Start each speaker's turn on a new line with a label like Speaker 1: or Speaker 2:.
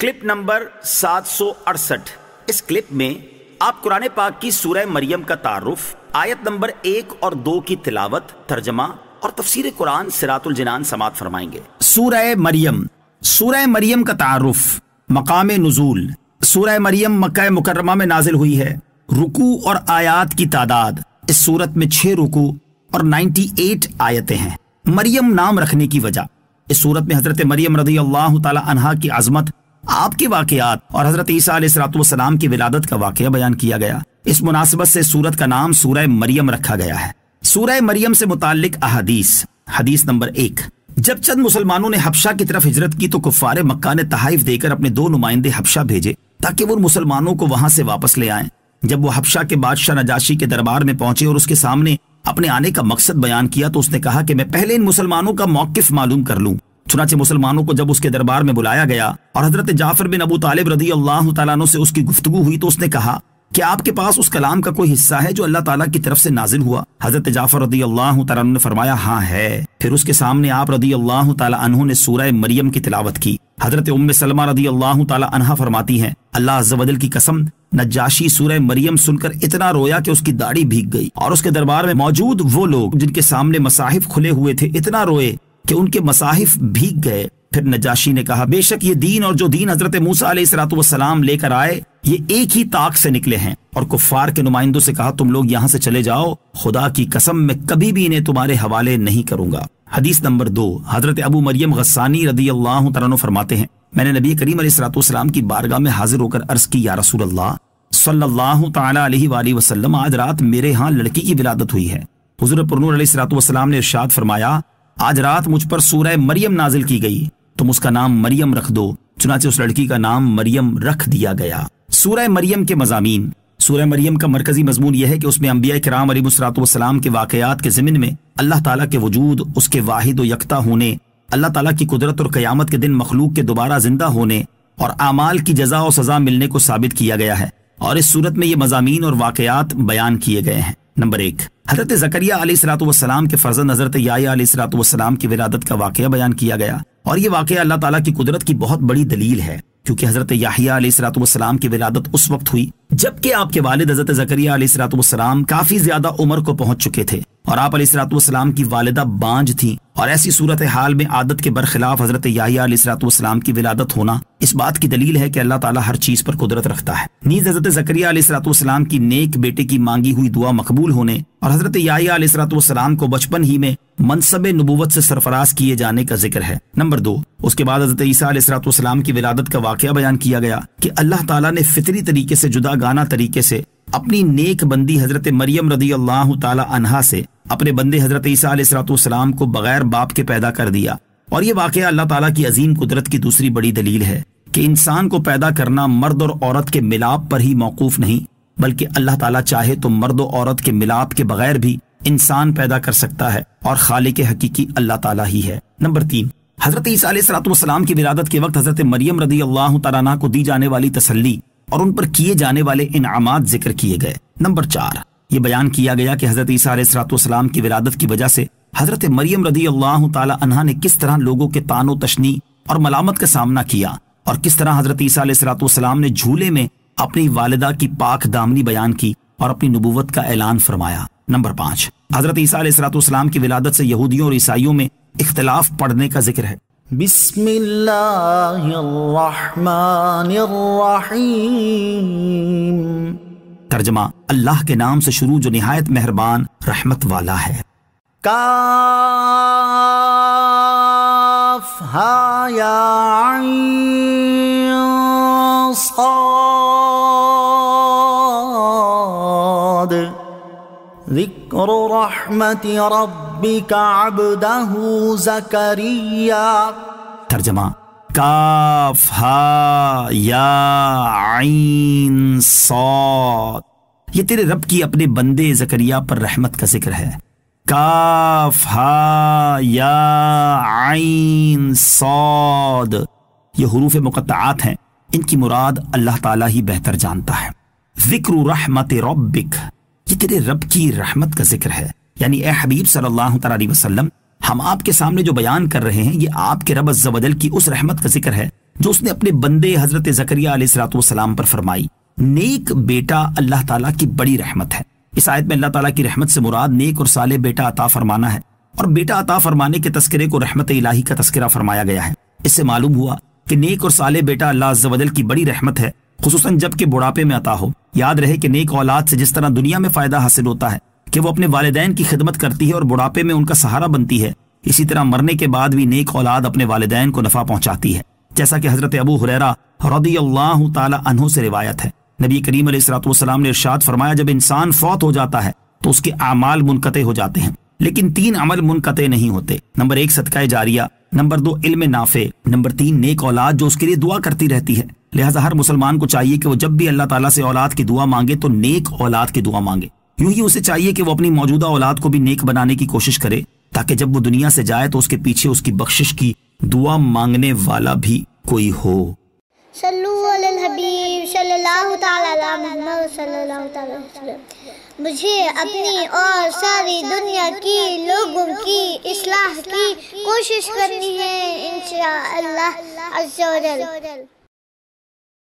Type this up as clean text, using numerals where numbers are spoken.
Speaker 1: Clip number 768۔ اس clip میں آپ قرآن پاک کی سورہ مریم کا تعارف، آیت نمبر 1 اور 2 کی تلاوت، ترجمہ اور تفسیر قرآن صراط الجنان سماعت فرمائیں گے۔ سورہ مریم کا تعارف، مقام نزول۔ سورہ مریم مکہ مکرمہ میں نازل ہوئی ہے۔ رکوع اور آیات کی تعداد، اس سورت میں 6 رکوع اور 98 آیتیں ہیں۔ مریم نام رکھنے کی وجہ، اس سورت میں حضرت مریم رضی اللہ تعالی عنہا کی عظمت، آپ کے واقعات اور حضرت عیسیٰ علیہ السلام کی ولادت کا واقعہ بیان کیا گیا۔ اس مناسبت سے سورت کا نام سورہ مریم رکھا گیا ہے۔ سورہ مریم سے متعلق احادیث۔ حدیث نمبر 1۔ جب چند مسلمانوں نے حبشہ کی طرف ہجرت کی تو کفار مکہ نے تحائف دے کر اپنے 2 نمائندے حبشہ بھیجے تاکہ وہ مسلمانوں کو وہاں سے واپس لے آئیں۔ جب وہ حبشہ کے بادشاہ نجاشی کے دربار میں پہنچے اور اس کے سامنے اپنے آنے کا مقصد بیان کیا تو اس نے کہا کہ میں پہلے ان مسلمانوں کا موقف معلوم کر لوں۔ چنانچہ مسلمانوں کو جب اس کے دربار میں بلایا گیا اور حضرت جعفر بن ابو طالب رضی اللہ تعالیٰ عنہ سے اس کی گفتگو ہوئی تو اس نے کہا کہ آپ کے پاس اس کلام کا کوئی حصہ ہے جو اللہ تعالیٰ کی طرف سے نازل ہوا؟ حضرت جعفر رضی اللہ تعالیٰ عنہ نے فرمایا ہاں ہے۔ پھر اس کے سامنے آپ رضی اللہ تعالیٰ عنہ نے سورہ مریم کی تلاوت کی۔ حضرت ام سلمہ رضی اللہ تعالیٰ عنہا فرماتی ہیں اللہ عز و جل کی قسم، نجاشی سورہ مریم سن کر اتنا رویا کہ اس کی داڑھی بھیگ گئی، اور اس کے دربار میں موجود وہ لوگ جن کے سامنے مصاحف کھلے ہوئے تھے اتنا روئے کہ ان کے مصاحف بھیگ گئے۔ پھر نجاشی نے کہا بے شک یہ دین اور جو دین حضرت موسیٰ علیہ السلام لے کر آئے یہ ایک ہی طاق سے نکلے ہیں، اور کفار کے نمائندوں سے کہا تم لوگ یہاں سے چلے جاؤ، خدا کی قسم میں کبھی بھی انہیں تمہارے حوالے نہیں کروں گا۔ حدیث نمبر 2۔ حضرت ابو مریم غسانی رضی اللہ تعالیٰ عنہ فرماتے ہیں میں نے نبی کریم علیہ السلام کی بارگاہ میں حاضر ہو کر عرض کی یا رسول اللہ صلی اللہ تعالی علیہ وآلہ وسلم، آج رات میرے ہاں لڑکی کی ولادت ہوئی ہے۔ حضور پرنور علیہ السلام نے ارشاد فرمایا آج رات مجھ پر سورہ مریم نازل کی گئی، تم اس کا نام مریم رکھ دو۔ چنانچہ اس لڑکی کا نام مریم رکھ دیا گیا۔ سورہ مریم کے مضامین۔ سورہ مریم کا مرکزی مضمون یہ ہے کہ اس میں انبیاء کرام علیہ السلام کے واقعات کے ضمن میں اللہ تعالیٰ کے وجود، اس کے واحد و یکتا ہونے، اللہ تعالیٰ کی قدرت اور قیامت کے دن مخلوق کے دوبارہ زندہ ہونے اور اعمال کی جزا و سزا ملنے کو ثابت کیا گیا ہے، اور اس صورت میں یہ مضامین اور واقعات بیان کیے گئے ہیں۔ نمبر 1، حضرت زکریہ علیہ السلام کے فرزند حضرت یحییٰ علیہ السلام کی ولادت کا واقعہ بیان کیا گیا، اور یہ واقعہ اللہ تعالیٰ کی قدرت کی بہت بڑی دلیل ہے، کیونکہ حضرت یحییٰ علیہ السلام کی ولادت اس وقت ہوئی جبکہ آپ کے والد حضرت زکریہ علیہ السلام کافی زیادہ عمر کو پہنچ چکے تھے، اور آپ علیہ السلام کی والدہ بانجھ تھیں، اور ایسی صورتحال میں عادت کے برخلاف حضرت یحییٰ علیہ السلام کی ولادت ہونا اس بات کی دلیل ہے کہ اللہ تعالیٰ ہر چیز پر قدرت رکھتا ہے۔ نیز حضرت زکریہ علیہ السلام کی نیک بیٹے کی مانگی ہوئی دعا مقبول ہونے اور حضرت یحییٰ علیہ السلام کو بچپن ہی میں منصب نبوت سے سرفراز کیے جانے کا ذکر ہے۔ نمبر 2، اس کے بعد حضرت عیسیٰ علیہ السلام کی ولادت کا واقعہ بیان کیا گیا کہ اللہ تعالیٰ نے فطری طریقے سے جدا گانا طریقے سے اپنی نیک بندی حضرت مریم رضی اللہ تعالی عنہا سے اپنے بندے حضرت عیسیٰ علیہ السلام کو بغیر باپ کے پیدا کر دیا، اور یہ واقعہ اللہ تعالیٰ کی عظیم قدرت کی دوسری بڑی دلیل ہے کہ انسان کو پیدا کرنا مرد اور عورت کے ملاپ پر ہی موقوف نہیں، بلکہ اللہ تعالیٰ چاہے تو مرد و عورت کے ملاپ کے بغیر بھی انسان پیدا کر سکتا ہے، اور خالق حقیقی اللہ تعالیٰ ہی ہے۔ نمبر 3، حضرت عیسیٰ علیہ السلام کی ولادت کے وقت حضرت مریم رضی اللہ تعالیٰ عنہا کو دی جانے والی تسلی اور ان پر کیے جانے والے انعامات ذکر کیے گئے۔ نمبر 4، یہ بیان کیا گیا کہ حضرت عیسیٰ علیہ السلام کی ولادت کی وجہ سے حضرت مریم رضی اللہ تعالی عنہا نے کس طرح لوگوں کے طعن و تشنیع اور ملامت کا سامنا کیا، اور کس طرح حضرت عیسیٰ علیہ السلام نے جھولے میں اپنی والدہ کی پاک دامنی بیان کی اور اپنی نبوت کا اعلان فرمایا۔ نمبر 5، حضرت عیسیٰ علیہ السلام کی ولادت سے یہودیوں اور عیسائیوں میں اختلاف پڑنے کا ذکر ہے۔
Speaker 2: بسم اللہ الرحمن الرحیم۔
Speaker 1: ترجمہ، اللہ کے نام سے شروع جو نہایت مہربان رحمت والا ہے۔
Speaker 2: کاف ہا یا عین صاد ذکر رحمت ربک عبدہ زکریا۔
Speaker 1: ترجمہ، کاف ہا یا عین صاد، یہ تیرے رب کی اپنے بندے زکریا پر رحمت کا ذکر ہے۔ کاف ہا یا عین صاد، یہ حروف مقطعات ہیں، ان کی مراد اللہ تعالیٰ ہی بہتر جانتا ہے۔ ذکر رحمت ربک، یہ تیرے رب کی رحمت کا ذکر ہے، یعنی اے حبیب صلی اللہ علیہ وسلم، ہم آپ کے سامنے جو بیان کر رہے ہیں یہ آپ کے رب عز و جل کی اس رحمت کا ذکر ہے جو اس نے اپنے بندے حضرت زکریا علیہ الصلوۃ والسلام پر فرمائی۔ نیک بیٹا اللہ تعالیٰ کی بڑی رحمت ہے۔ اس آیت میں اللہ تعالیٰ کی رحمت سے مراد نیک اور صالح بیٹا عطا فرمانا ہے، اور بیٹا عطا فرمانے کے تذکرے کو رحمت الہی کا تذکرہ فرمایا گیا ہے۔ اس سے معلوم ہوا کہ نیک اور صالح بیٹا اللہ عز و جل کی بڑی رحمت ہے، خصوصاً جب کہ بڑھاپے میں عطا ہو۔ یاد رہے کہ نیک اولاد سے جس طرح دنیا میں فائدہ حاصل ہوتا ہے کہ وہ اپنے والدین کی خدمت کرتی ہے اور بڑھاپے میں ان کا سہارا بنتی ہے، اسی طرح مرنے کے بعد بھی نیک اولاد اپنے والدین کو نفع پہنچاتی ہے، جیسا کہ حضرت ابو ہریرہ رضی اللہ تعالی عنہ سے روایت ہے۔ نبی کریم علیہ الصلوۃ والسلام نے ارشاد فرمایا، جب انسان فوت ہو جاتا ہے تو اس کے اعمال منقطع ہو جاتے ہیں، لیکن 3 عمل منقطع نہیں ہوتے۔ نمبر 1 صدقہ جاریہ، نمبر 2 علم نافع، نمبر 3 نیک اولاد جو اس کے لیے دعا کرتی رہتی ہے۔ لہٰذا ہر مسلمان کو چاہیے کہ وہ جب بھی اللہ تعالیٰ سے اولاد کی دعا مانگے تو نیک اولاد کی دعا مانگے۔ یوں ہی اسے چاہیے کہ وہ اپنی موجودہ اولاد کو بھی نیک بنانے کی کوشش کرے، تاکہ جب وہ دنیا سے جائے تو اس کے پیچھے اس کی بخشش کی دعا مانگنے والا بھی کوئی ہو۔
Speaker 3: صلو علی الحبیب صلی اللہ تعالی علی محمد صلی اللہ تعالی علیہ وسلم۔ مجھے اپنی اور ساری دنیا کی لوگوں کی اصلاح کی کوشش کرنی ہے انشاءاللہ عز و جل۔